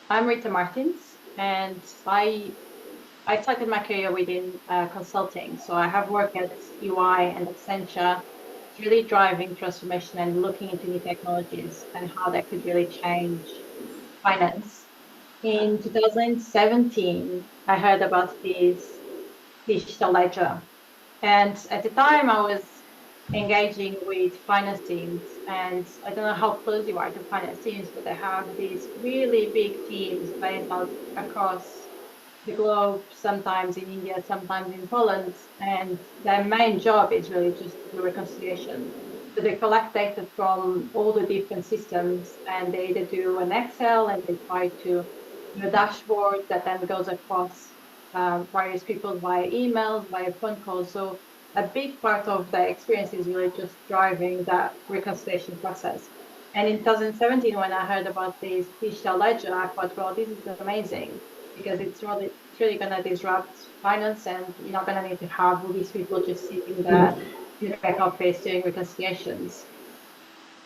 I'm Rita Martins, and I started my career within consulting. So I have worked at UI and Accenture, really driving transformation and looking into new technologies and how that could really change finance. In 2017, I heard about this digital ledger, and at the time, I was engaging with finance teams, and I don't know how close you are to finance teams, but they have these really big teams based out across the globe, sometimes in India, sometimes in Poland, and their main job is really just to do reconciliation. So they collect data from all the different systems, and they either do an Excel and they try to do a dashboard that then goes across various people via emails, via phone calls. So a big part of the experience is really just driving that reconciliation process. And in 2017, when I heard about this digital ledger, I thought, well, this is amazing because it's really going to disrupt finance, and you're not going to need to have all these people just sitting there in the back office doing reconciliations.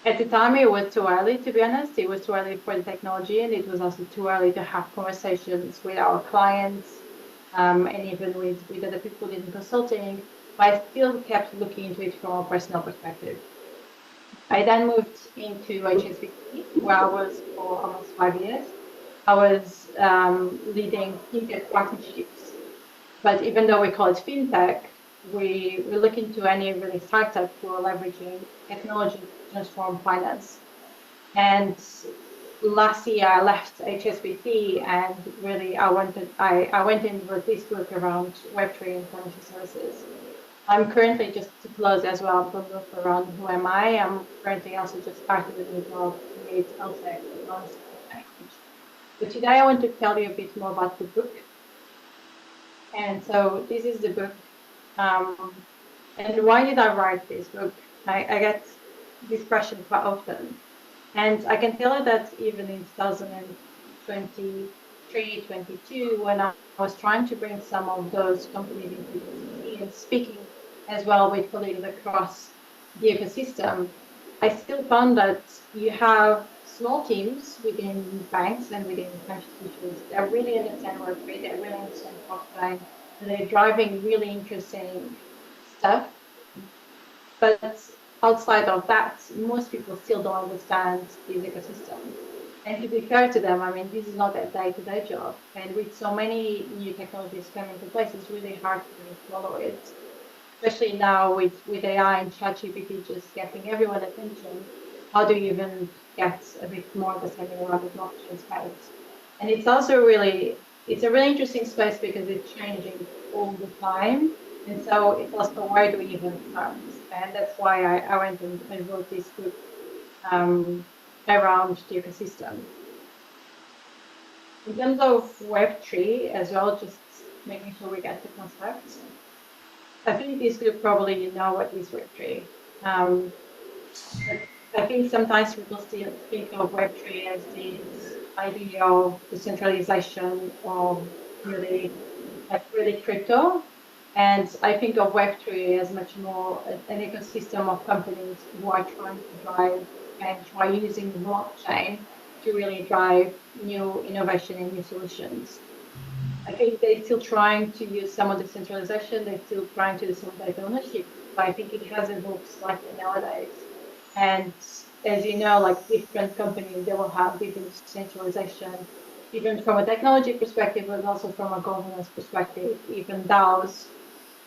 At the time, it was too early, to be honest. It was too early for the technology, and it was also too early to have conversations with our clients, and even with other people in consulting. But I still kept looking into it from a personal perspective. I then moved into HSBC, where I was for almost 5 years. I was leading fintech partnerships, but even though we call it fintech, we look into any really startup who are leveraging technology to transform finance. And last year I left HSBC, and really I went in with this book around Web3 and financial services. I'm currently, just to close as well, the loop around who am I. I'm currently also just started a new job with LSEG, London Stock Exchange. But today I want to tell you a bit more about the book. And so this is the book. And why did I write this book? I get this question quite often. And I can tell you that even in 2023, 22, when I was trying to bring some of those companies into ecosystem and speaking as well with colleagues across the ecosystem, I still found that you have small teams within banks and within financial institutions that really understand Web3, that really understand blockchain, and they're driving really interesting stuff. But outside of that, most people still don't understand these ecosystems. And to be fair to them, I mean, this is not their day-to-day job. And with so many new technologies coming into place, it's really hard to really follow it. Especially now with AI and ChatGPT just getting everyone's attention, how do you even get a bit more understanding around the blockchain space? And it's a really interesting space because it's changing all the time. And so it's also, where do we even start? And that's why I went and wrote this book um, around the ecosystem. In terms of Web3 as well, just making sure we get the concepts. I think this group probably you know what is Web3. Um, but I think sometimes people still think of Web3 as this idea of decentralization of really, like really crypto. And I think of Web3 as much more an ecosystem of companies who are trying to drive and try using blockchain to really drive new innovation and new solutions. I think they're still trying to use some of the centralization, they're still trying to do some data ownership, but I think it has evolved slightly nowadays. And as you know, like different companies, they will have different centralization, even from a technology perspective, but also from a governance perspective. Even DAOs,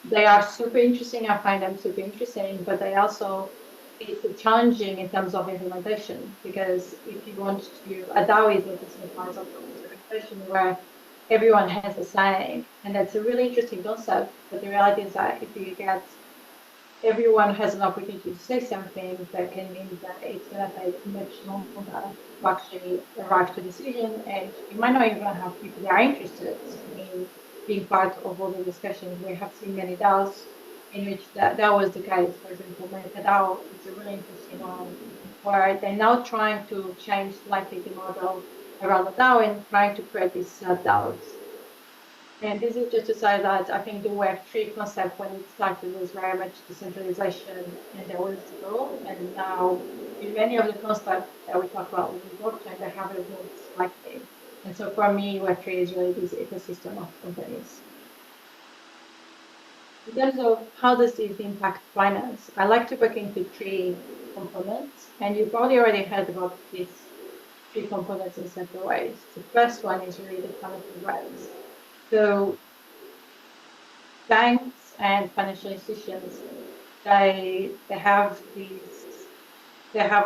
they are super interesting. I find them super interesting, but they also, it's challenging in terms of implementation, because if you want to, a DAO is a decentralized autonomous organization where everyone has a say, and that's a really interesting concept. But the reality is that if you get everyone has an opportunity to say something, that can mean that it's going to take much longer to actually arrive to a decision, and you might not even have people that are interested in being part of all the discussions. We have seen many DAOs in which that was the case. For example, DAO is a really interesting one, where they're now trying to change slightly the model around the DAO and trying to create these DAOs. And this is just to say that I think the Web3 concept, when it started, was very much decentralization, and there was the goal. And now, in many of the concepts that we talk about with blockchain, they have evolved slightly. And so for me, Web3 is really this ecosystem of companies. In terms of how does this impact finance, I like to break into three components, and you probably already heard about these three components in several ways. The first one is really the financial rails. So banks and financial institutions, they have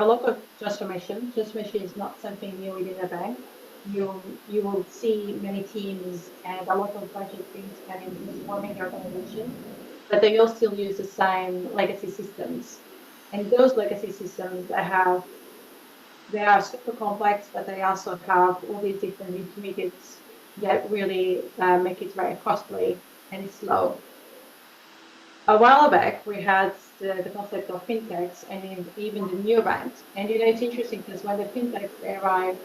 a lot of transformation. Transformation is not something new within a bank. You will see many teams and a lot of budget being spent in transforming the organization, but they all still use the same legacy systems. And those legacy systems they are super complex, but they also have all these different intermediates that really make it very costly and slow. A while back, we had the concept of fintechs and even the neobanks. And it's interesting because when the fintechs arrived,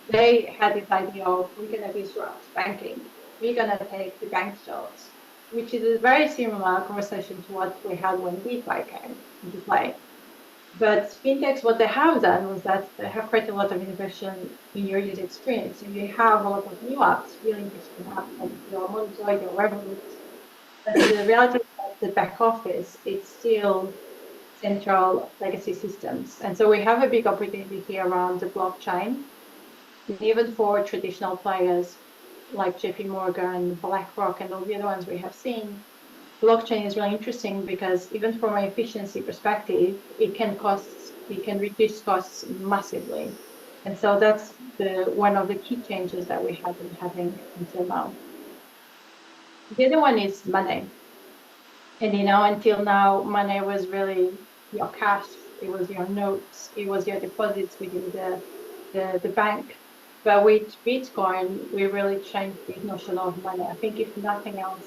they had this idea of we're going to disrupt banking. We're going to take the bank jobs, which is a very similar conversation to what we had when DeFi came into play. But fintechs, what they have done was that they have created a lot of innovation in your user experience. And you have a lot of new apps, really interesting apps like your Monzo, your Revolut. But the reality is that the back office, it's still central legacy systems. And so we have a big opportunity here around the blockchain. And even for traditional players like JP Morgan, BlackRock, and all the other ones we have seen, blockchain is really interesting because even from an efficiency perspective, it can reduce costs massively. And so that's one of the key changes that we have been having until now. The other one is money. And until now, money was really your cash, it was your notes, it was your deposits within the bank. But with Bitcoin, we really changed the notion of money. I think if nothing else,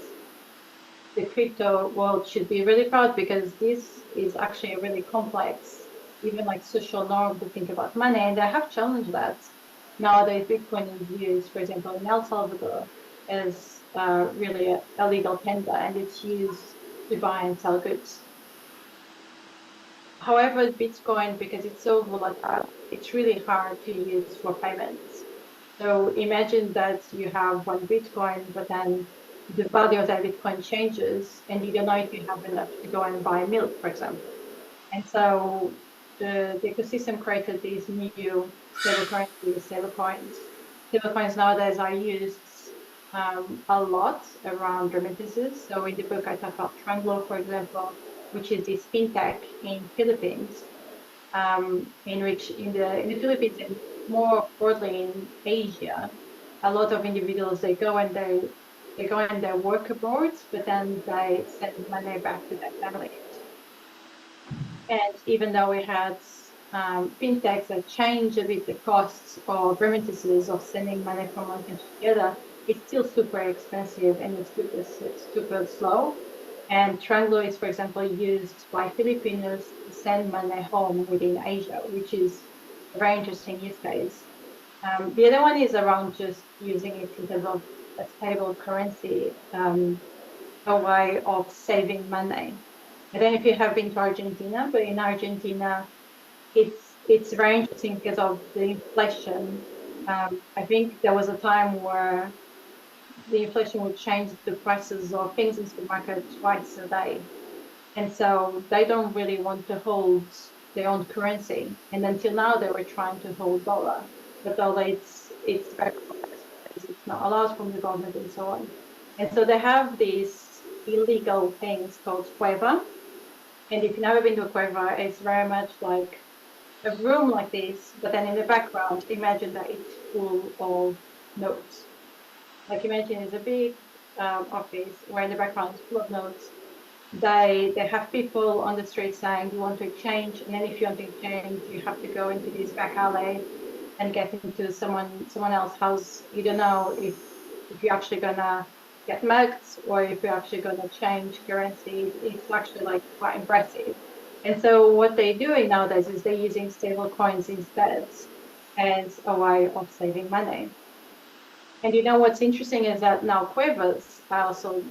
the crypto world should be really proud because this is actually a really complex, even like social norm to think about money. And I have challenged that. Nowadays, Bitcoin is used, for example, in El Salvador as really a legal tender, and it's used to buy and sell goods. However, Bitcoin, because it's so volatile, it's really hard to use for payments. So imagine that you have one Bitcoin, but then the value of that Bitcoin changes, and you don't know if you have enough to go and buy milk, for example. And so the ecosystem created these new stablecoins. Stablecoins nowadays are used a lot around remittances. So in the book, I talk about Tranglo, for example, which is this fintech in Philippines, in which in the Philippines and more broadly in Asia, a lot of individuals they go and they work abroad, but then they send money back to their families. And even though we had fintechs that change a bit the costs of remittances of sending money from one country to the other, it's still super expensive and it's super slow. And Tranglo is, for example, used by Filipinos to send money home within Asia, which is a very interesting use case. The other one is around just using it in terms of a stable currency, a way of saving money. I don't know if you have been to Argentina, but in Argentina, it's very interesting because of the inflation. I think there was a time where the inflation would change the prices of things in the supermarket twice a day. And so they don't really want to hold their own currency. And until now, they were trying to hold dollar. But dollar, it's very complex because it's not allowed from the government and so on. And so they have these illegal things called cueva. And if you've never been to a cueva, it's very much like a room like this, but then in the background, imagine that it's full of notes. Like imagine it's a big office where in the background is full of notes. They have people on the street saying you want to exchange, and then if you want to exchange, you have to go into this back alley and get into someone else's house. You don't know if you're actually gonna get mugged or if you're actually gonna change currency. It's actually like quite impressive. And so what they're doing nowadays is they're using stable coins instead as a way of saving money. And what's interesting is that now Cuevas are also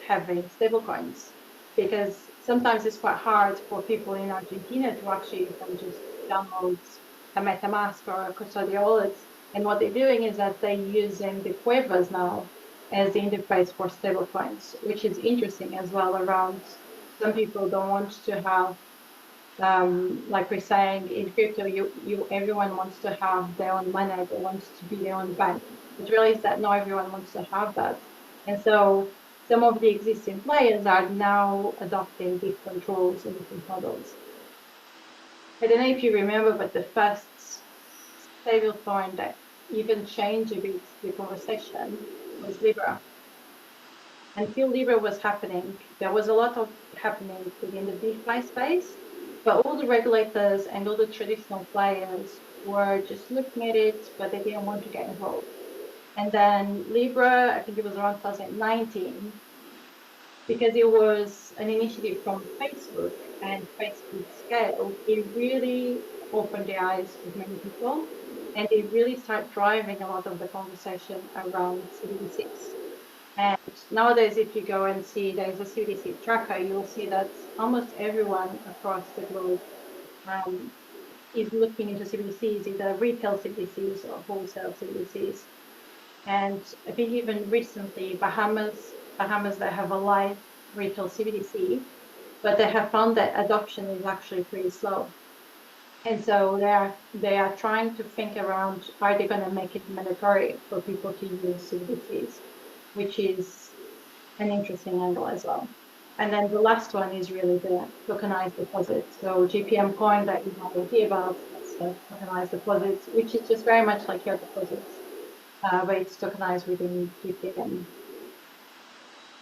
having stable coins because sometimes it's quite hard for people in Argentina to actually even just download a MetaMask or a custodial wallet And what they're doing is that they're using the quavers now as the interface for stablecoins, which is interesting as well. Around some people don't want to have, like we're saying in crypto, everyone wants to have their own money, they want to be their own bank. It really is that not everyone wants to have that, and so some of the existing players are now adopting different rules and different models. I don't know if you remember, but the first stablecoin that even changed a bit the conversation was Libra. Until Libra was happening, there was a lot of happening within the DeFi space, but all the regulators and all the traditional players were just looking at it, but they didn't want to get involved. And then Libra, I think it was around 2019, because it was an initiative from Facebook and Facebook scale, it really opened the eyes of many people, and it really started driving a lot of the conversation around CBDCs. And nowadays, if you go and see there's a CBDC tracker, you'll see that almost everyone across the globe is looking into CBDCs, either retail CBDCs or wholesale CBDCs. And I think even recently, Bahamas, they have a live retail CBDC, but they have found that adoption is actually pretty slow. And so they are trying to think around, are they going to make it mandatory for people to use CBDCs, which is an interesting angle as well. And then the last one is really the tokenized deposit. So GPM coin that you might hear about, that's the tokenized deposit, which is just very much like your deposits, but it's tokenized within GPM.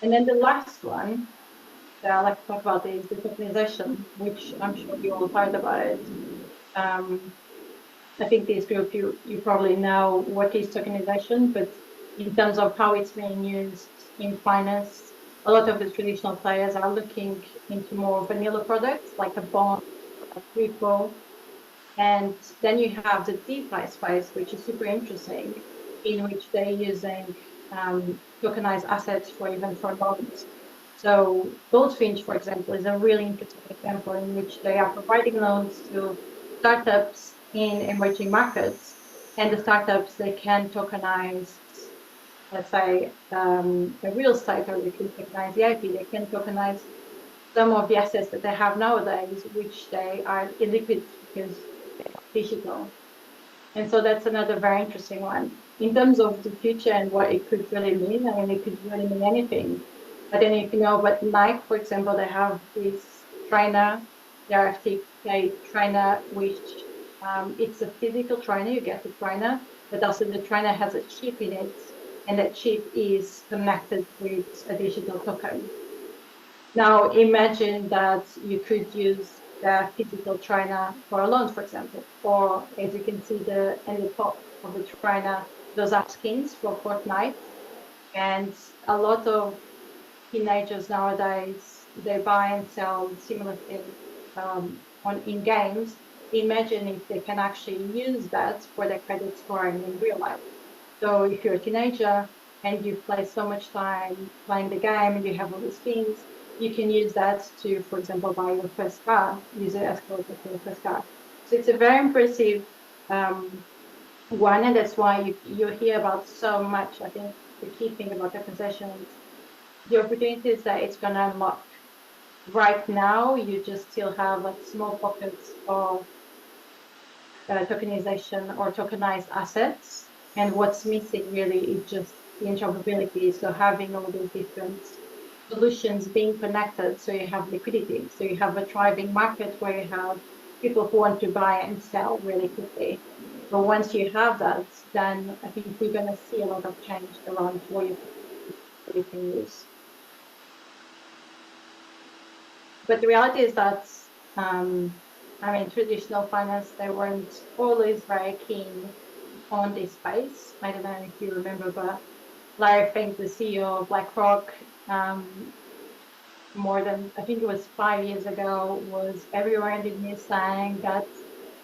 And then the last one that I like to talk about is the tokenization, which I'm sure you all heard about it. I think this group, you probably know what is tokenization, but in terms of how it's being used in finance, a lot of the traditional players are looking into more vanilla products like a bond, a repo, and then you have the DeFi space, which is super interesting, in which they're using tokenized assets for loans. So Goldfinch, for example, is a really interesting example in which they are providing loans to startups in emerging markets, and the startups, they can tokenize, let's say, a real estate, or they can tokenize the IP, they can tokenize some of the assets that they have nowadays, which they are illiquid because they are digital. And so that's another very interesting one. In terms of the future and what it could really mean, I mean, it could really mean anything. I don't know if you know, but Nike, for example, they have this trainer, the RFTK trainer, which it's a physical trainer, you get the trainer, but also the trainer has a chip in it, and that chip is connected with a digital token. Now, imagine that you could use the physical trainer for a loan, for example, or as you can see in the top of the trainer, those are skins for Fortnite, and a lot of teenagers nowadays, they buy and sell similar things in games. Imagine if they can actually use that for their credit scoring in real life. So if you're a teenager and you play so much time playing the game and you have all the skins, you can use that to, for example, buy your first car, use it as close to your first car. So it's a very impressive one, and that's why you hear about so much. I think the key thing about tokenization is the opportunities that it's going to unlock. Right now, you just still have like small pockets of tokenization or tokenized assets, and what's missing really is just the interoperability. So having all these different solutions being connected, so you have liquidity, so you have a thriving market where you have people who want to buy and sell really quickly. But once you have that, then I think we're going to see a lot of change around what you can use. But the reality is that, I mean, traditional finance, they weren't always very keen on this space. I don't know if you remember, but Larry Fink, the CEO of BlackRock, more than, I think it was 5 years ago, was everywhere in the news saying that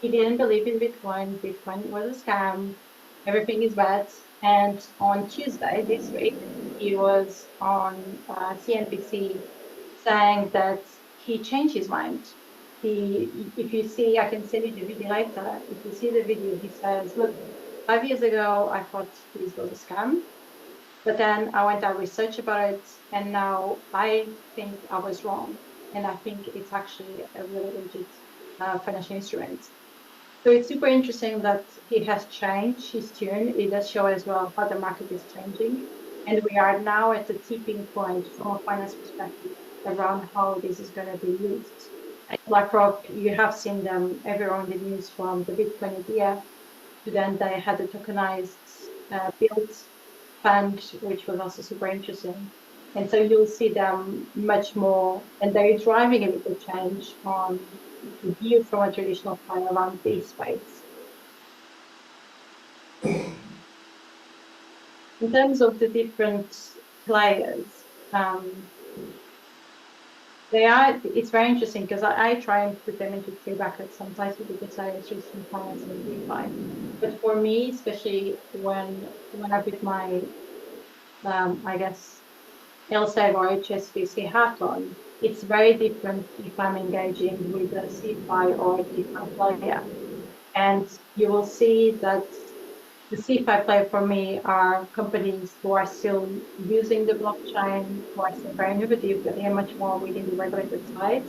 he didn't believe in Bitcoin. Bitcoin was a scam. Everything is bad. And on Tuesday this week, he was on CNBC saying that he changed his mind. If you see, I can send you the video later. If you see the video, he says, look, 5 years ago, I thought this was a scam, but then I went out research about it, and now I think I was wrong, and I think it's actually a really legit financial instrument. So it's super interesting that he has changed his tune. It does show as well how the market is changing, and we are now at a tipping point from a finance perspective around how this is going to be used. At BlackRock, you have seen them everywhere in the news, from the Bitcoin idea to then they had the tokenized build fund, which was also super interesting. And so you'll see them much more, and they're driving a little change on the view from a traditional player around this space. In terms of the different players, it's very interesting because I try and put them into three buckets. Sometimes people could say it's traditional finance and DeFi. But for me, especially when I put my, I guess, LSEG or HSBC hat on, it's very different if I'm engaging with a CFI or a DeFi player. And you will see that the CFI player for me are companies who are still using the blockchain, who are still very innovative, but they are much more within the regulated side.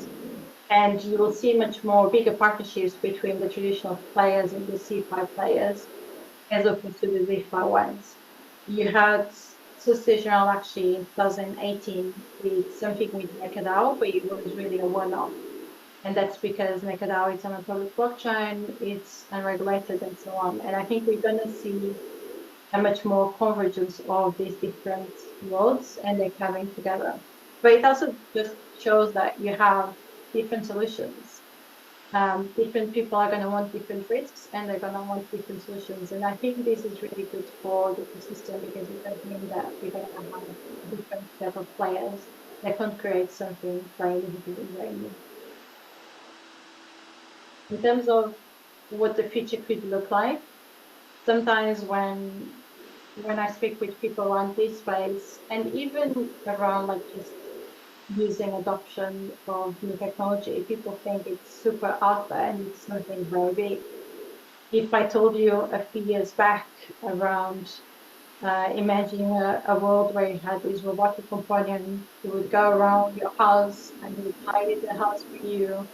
And you will see much more bigger partnerships between the traditional players and the CFI players, as opposed to the DeFi ones. You had Societe Generale actually in 2018 with something with MakerDAO, but it was really a one-off. And that's because MakerDAO is on a public blockchain, it's unregulated and so on. And I think we're going to see a much more convergence of these different worlds and they're coming together. But it also just shows that you have different solutions. Different people are going to want different risks and they're going to want different solutions. And I think this is really good for the ecosystem because it does mean that we're going to have a different set of players that can create something very innovative and very new. In terms of what the future could look like, sometimes when I speak with people around this space and even around like just using adoption of new technology, people think it's super out there and it's something very big. If I told you a few years back around imagining a world where you had this robotic companion who would go around your house and he would tidy the house for you,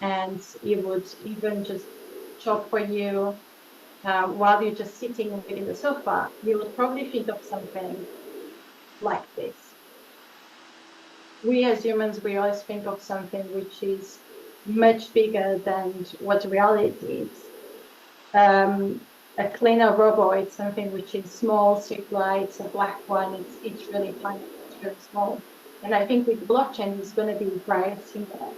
and he would even just shop for you while you're just sitting within the sofa, you would probably think of something like this. We as humans, we always think of something which is much bigger than what reality is. A cleaner robot, it's something which is small, circular, it's a black one, it's really tiny, it's really small. And I think with blockchain, it's going to be very similar.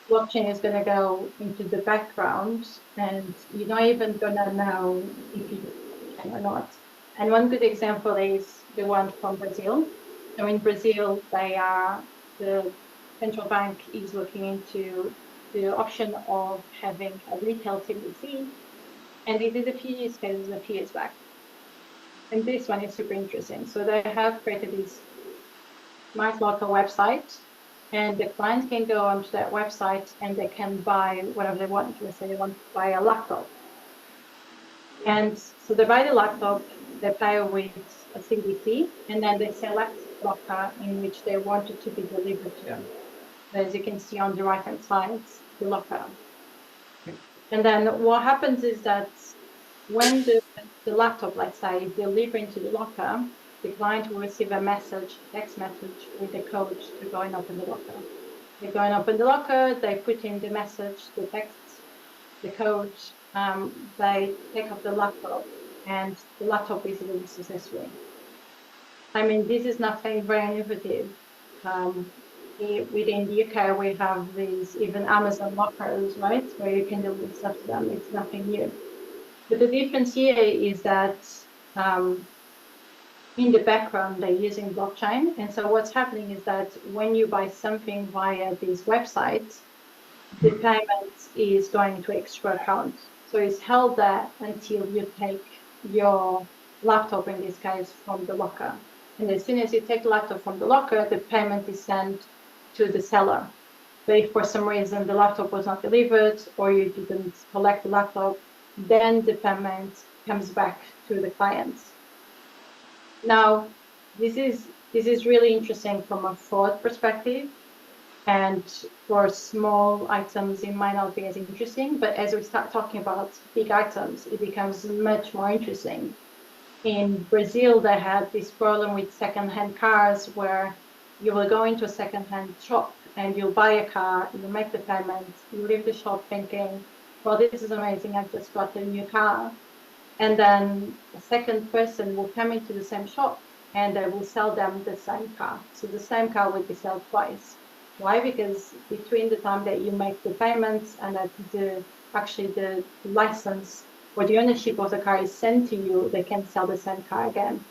Blockchain is going to go into the background and you're not even going to know if you can or not. And one good example is the one from Brazil. So in Brazil, the central bank is looking into the option of having a retail CBDC, and they did a few use cases a few years back. And this one is super interesting. So they have created this smart local website, and the client can go onto that website and they can buy whatever they want. Let's say they want to buy a laptop. And so they buy the laptop, they pay with a CBDC, and then they select the locker in which they want it to be delivered to. So as you can see on the right-hand side, the locker. And then what happens is that when the laptop, let's say, is delivered to the locker, the client will receive a message, text message with the code to go and open the locker. They go and open the locker, they put in the message, the text, the code, they take off the laptop, and the laptop is really successful. I mean, this is nothing very innovative. Within the UK, we have these even Amazon lockers, right, where you can deliver stuff to them. It's nothing new. But the difference here is that in the background, they're using blockchain. And so what's happening is that when you buy something via these websites, the payment is going to extra account. So it's held there until you take your laptop, in this case, from the locker. And as soon as you take the laptop from the locker, the payment is sent to the seller. But if for some reason the laptop was not delivered or you didn't collect the laptop, then the payment comes back to the clients. Now, this is really interesting from a fraud perspective, and for small items, it might not be as interesting, but as we start talking about big items, it becomes much more interesting. In Brazil, they had this problem with second-hand cars where you will go into a second-hand shop and you'll buy a car, you make the payment, you leave the shop thinking, well, this is amazing, I've just got a new car. And then a second person will come into the same shop and they will sell them the same car. So the same car will be sold twice. Why? Because between the time that you make the payments and that actually the license or the ownership of the car is sent to you, they can sell the same car again.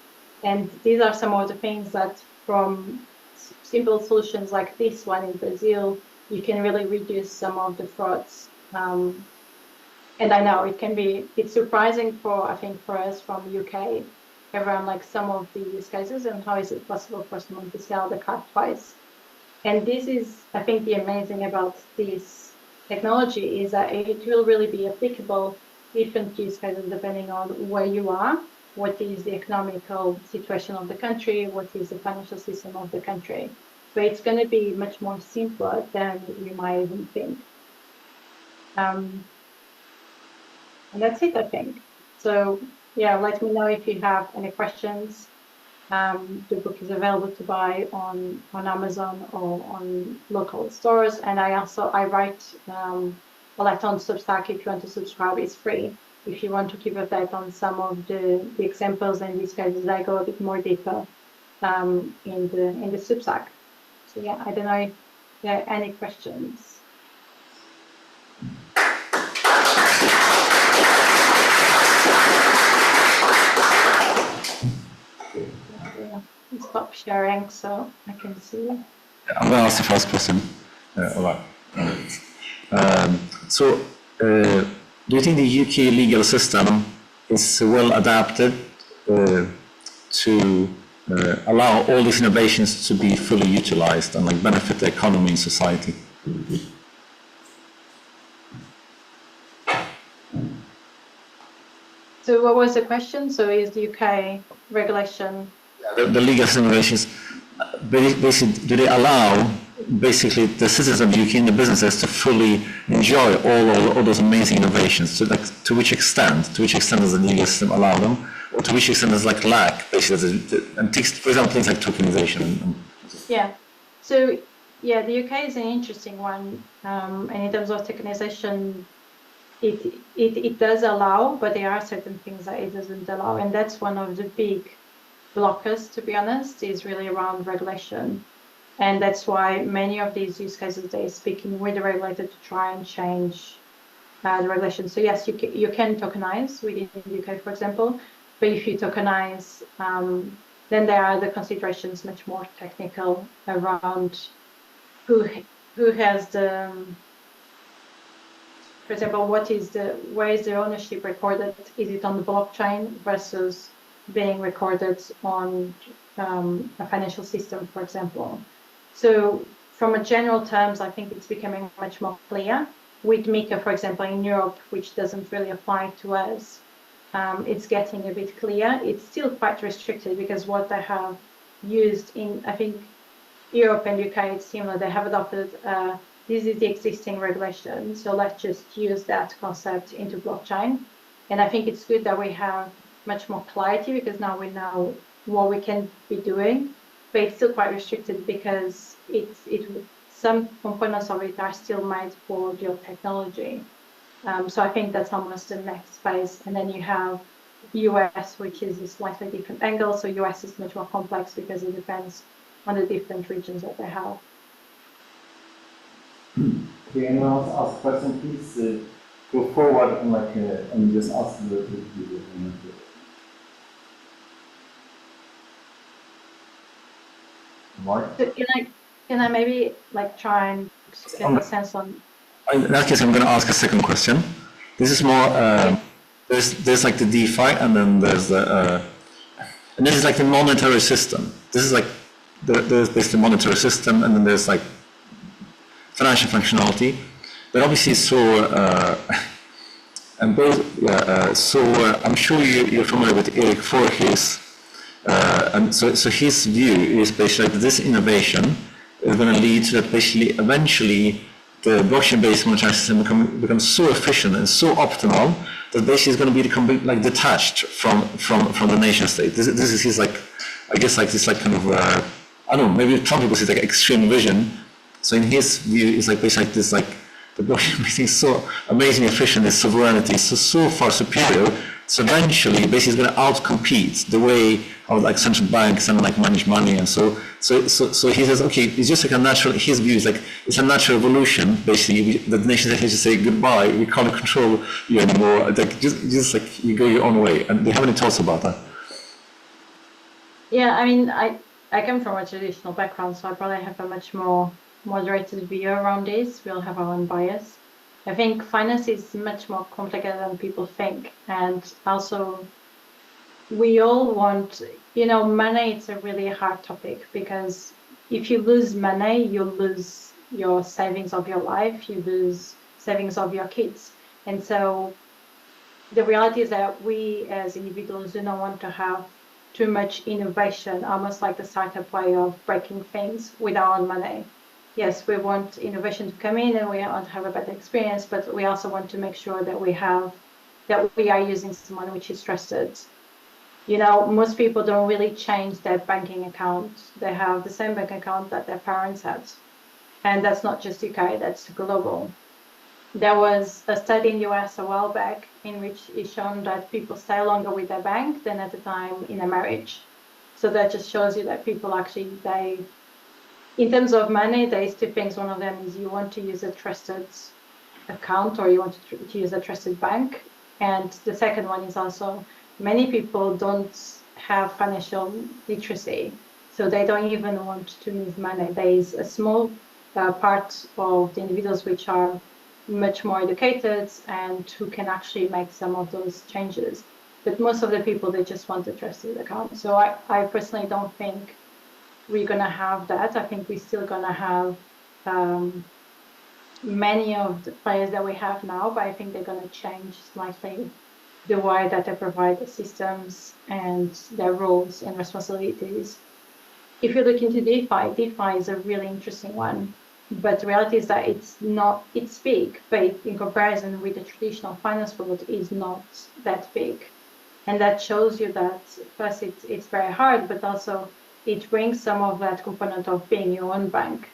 And these are some of the things that from simple solutions like this one in Brazil, you can really reduce some of the frauds. And I know it's surprising I think for us from UK, around like some of the use cases and how is it possible for someone to sell the car twice. And this is, I think, the amazing about this technology is that it will really be applicable different use cases depending on where you are, what is the economical situation of the country, what is the financial system of the country. But it's going to be much more simpler than you might even think. And that's it, I think. So yeah, let me know if you have any questions. The book is available to buy on Amazon or on local stores. And I write a lot on Substack. If you want to subscribe, it's free. If you want to keep update on some of the examples and use cases, I go a bit more deeper in the Substack. So yeah, I don't know if there are any questions. Stop sharing so I can see. I'm going to ask the first question. All right. Do you think the UK legal system is well adapted to allow all these innovations to be fully utilized and like benefit the economy and society? So what was the question? So is the UK regulation? The legal innovations, basically, do they allow basically the citizens of the UK and the businesses to fully enjoy all those amazing innovations? To which extent does the legal system allow them, or to which extent does like lack basically? And for example, things like tokenization. Yeah. So yeah, the UK is an interesting one, and in terms of tokenization, it does allow, but there are certain things that it doesn't allow, and that's one of the big blockers, to be honest, is really around regulation. And that's why many of these use cases, they're speaking with the regulator to try and change the regulation. So yes, you can tokenize within the UK, for example, but if you tokenize, then there are the considerations much more technical around who has the, for example, where is the ownership recorded? Is it on the blockchain versus being recorded on a financial system, for example? So from a general terms, I think it's becoming much more clear. With MiCA, for example, in Europe, which doesn't really apply to us, it's getting a bit clear. It's still quite restricted because what they have used in, I think, Europe and UK, it's similar. They have adopted, this is the existing regulation, so let's just use that concept into blockchain. And I think it's good that we have much more clarity because now we know what we can be doing, but it's still quite restricted because some components of it are still made for geotechnology. So I think that's almost the next phase. And then you have US, which is a slightly different angle. So US is much more complex because it depends on the different regions that they have. Okay, anyone else ask a question, please go forward and just ask the people. Mark? Can I maybe try and get a sense on? In that case, I'm going to ask a second question. This is more. There's like the DeFi, and then there's the and this is like the monetary system. This is like there's the monetary system, and then there's like financial functionality. But obviously, so And both, I'm sure you're familiar with Eric Voorhees. And so his view is basically that this innovation is going to lead to that basically eventually the blockchain-based monetary system becomes so efficient and so optimal that basically it's going to be like detached from the nation state. This is his like, I guess like this like kind of I don't know, maybe some people say like extreme vision. So in his view, it's like basically like this like the blockchain is so amazing efficient, its sovereignty is so far superior. So eventually, basically, it's going to outcompete the way of like central banks and like manage money, and so he says, okay, it's just like a natural. His view is like it's a natural evolution. Basically, the nations actually just say goodbye. We can't control you anymore. Like just like you go your own way. And do you have any thoughts about that? Yeah, I mean, I come from a traditional background, so I probably have a much more moderated view around this. We'll have our own bias. I think finance is much more complicated than people think. And also, we all want, money is a really hard topic, because if you lose money, you lose your savings of your life, you lose savings of your kids. And so the reality is that we as individuals do not want to have too much innovation, almost like the startup way of breaking things with our own money. Yes, we want innovation to come in and we want to have a better experience, but we also want to make sure that we are using someone which is trusted. Most people don't really change their banking account. They have the same bank account that their parents had. And that's not just UK, that's global. There was a study in the US a while back in which it shown that people stay longer with their bank than at the time in a marriage. So that just shows you that people actually, in terms of money, there's two things. One of them is you want to use a trusted account, or you want to use a trusted bank. And the second one is also many people don't have financial literacy, so they don't even want to move money. There is a small part of the individuals which are much more educated and who can actually make some of those changes. But most of the people, they just want a trusted account. So I personally don't think we're going to have that. I think we're still going to have many of the players that we have now, but I think they're going to change slightly the way that they provide the systems and their roles and responsibilities. If you look into DeFi is a really interesting one, but the reality is that it's big, but in comparison with the traditional finance world, is not that big. And that shows you that first it's very hard, but also it brings some of that component of being your own bank.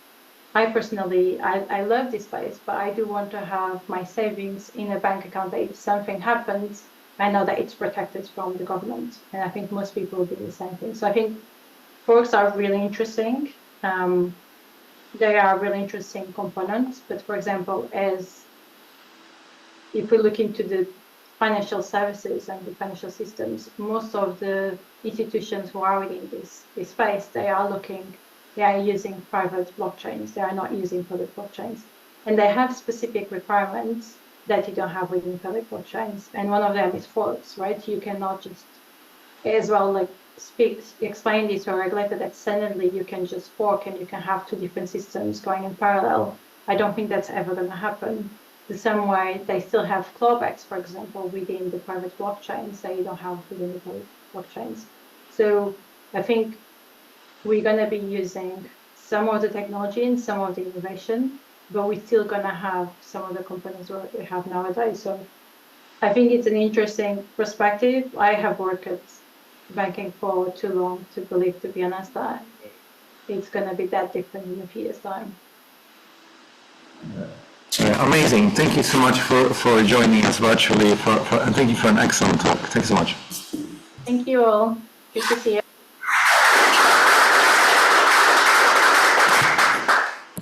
I personally, I love this space, but I do want to have my savings in a bank account that if something happens, I know that it's protected from the government. And I think most people do the same thing. So I think forks are really interesting. They are really interesting components. But for example, if we look into the financial services and the financial systems, most of the institutions who are within this space, they are using private blockchains. They are not using public blockchains. And they have specific requirements that you don't have within public blockchains. And one of them is forks, right? You cannot just, as well, like explain this to a regulator that suddenly you can just fork and you can have two different systems going in parallel. I don't think that's ever going to happen. The same way they still have clawbacks, for example, within the private blockchains that you don't have within the public blockchains. So I think we're going to be using some of the technology and some of the innovation, but we're still going to have some of the components that we have nowadays. So I think it's an interesting perspective. I have worked at banking for too long to believe, to be honest, that it's going to be that different in a few years' time. Amazing. Thank you so much for joining us virtually, and thank you for an excellent talk. Thanks so much. Thank you all. Good to see you.